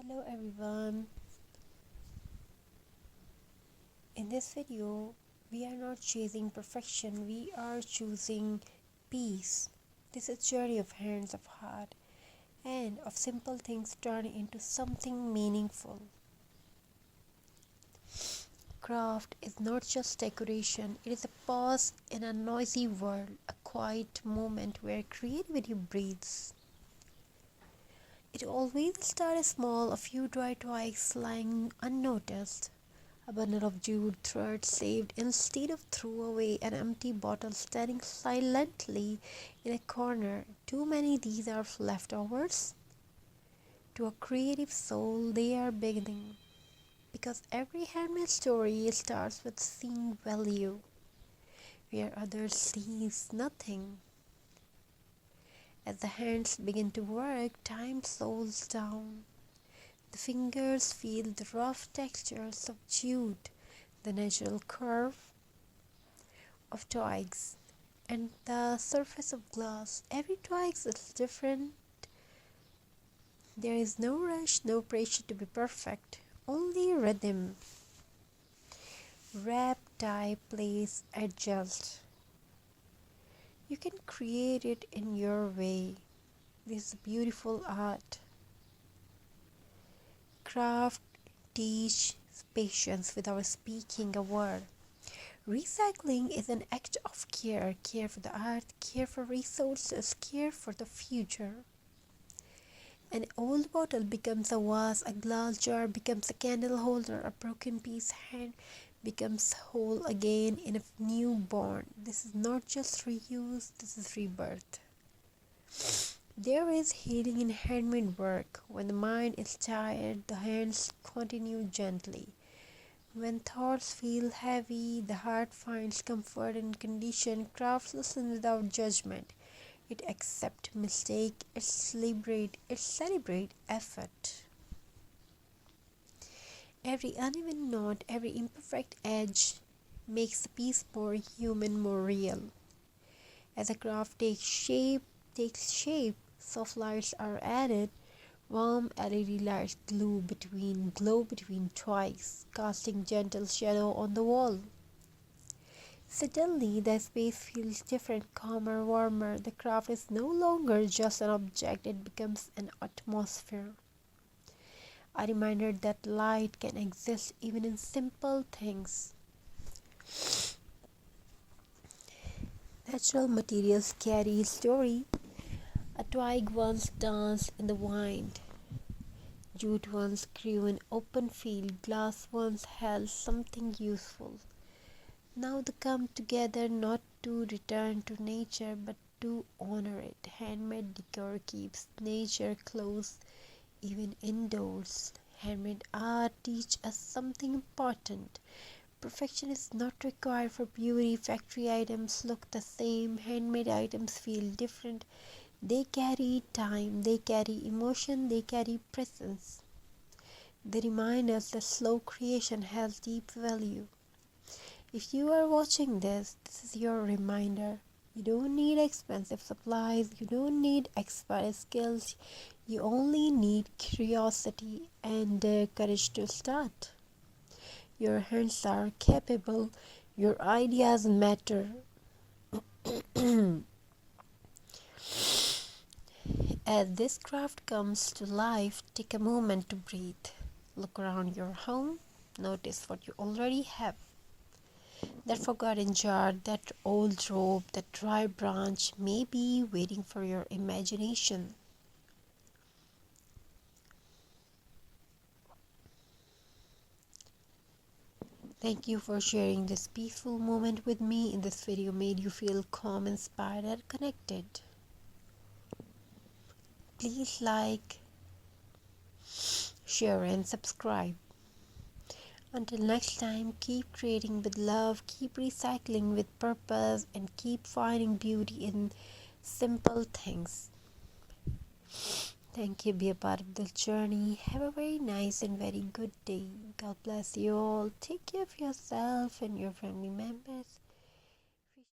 Hello everyone. In this video, we are not chasing perfection, we are choosing peace. This is a journey of hands, of heart, and of simple things turning into something meaningful. Craft is not just decoration, it is a pause in a noisy world, a quiet moment where creativity breathes. It always starts small, a few dry twigs lying unnoticed, a bundle of jute thread saved instead of threw away, an empty bottle standing silently in a corner. Too many these are leftovers. To a creative soul, they are beginning. Because every handmade story starts with seeing value, where others sees nothing. As the hands begin to work, time slows down. The fingers feel the rough textures of jute, the natural curve of twigs, and the surface of glass. Every twig is different. There is no rush, no pressure to be perfect, only rhythm. Wrap, tie, place, adjust. You can create it in your way. This is beautiful art. Craft teach patience without speaking a word. Recycling is an act of care, care for the earth, care for resources, care for the future. An old bottle becomes a vase, a glass jar becomes a candle holder, a broken piece hand becomes whole again in a newborn. This is not just reuse, this is rebirth. There is healing in handmade work. When the mind is tired, the hands continue gently. When thoughts feel heavy, the heart finds comfort in condition. Crafts listen without judgment. It accepts mistake, it celebrate effort. Every uneven knot, every imperfect edge makes the piece more human, more real. As a craft takes shape, soft lights are added. Warm LED lights glow between twigs, casting gentle shadow on the wall. Suddenly, the space feels different, calmer, warmer. The craft is no longer just an object, it becomes an atmosphere. A reminder that light can exist even in simple things. Natural materials carry story. A twig once danced in the wind. Jute once grew in open field. Glass once held something useful. Now they come together not to return to nature but to honor it. Handmade decor keeps nature close even indoors. Handmade art teaches us something important. Perfection is not required for beauty. Factory items look the same. Handmade items feel different. They carry time, they carry emotion, they carry presence. They remind us that slow creation has deep value. If you are watching this, this is your reminder. You don't need expensive supplies, you don't need expert skills, you only need curiosity and courage to start. Your hands are capable, your ideas matter. As this craft comes to life, take a moment to breathe. Look around your home, notice what you already have. That forgotten jar, that old rope, that dry branch may be waiting for your imagination. Thank you for sharing this peaceful moment with me. In this video made you feel calm, inspired and connected. Please like, share and subscribe. Until next time, keep creating with love, keep recycling with purpose, and keep finding beauty in simple things. Thank you. Be a part of this journey. Have a very nice and very good day. God bless you all. Take care of yourself and your family members.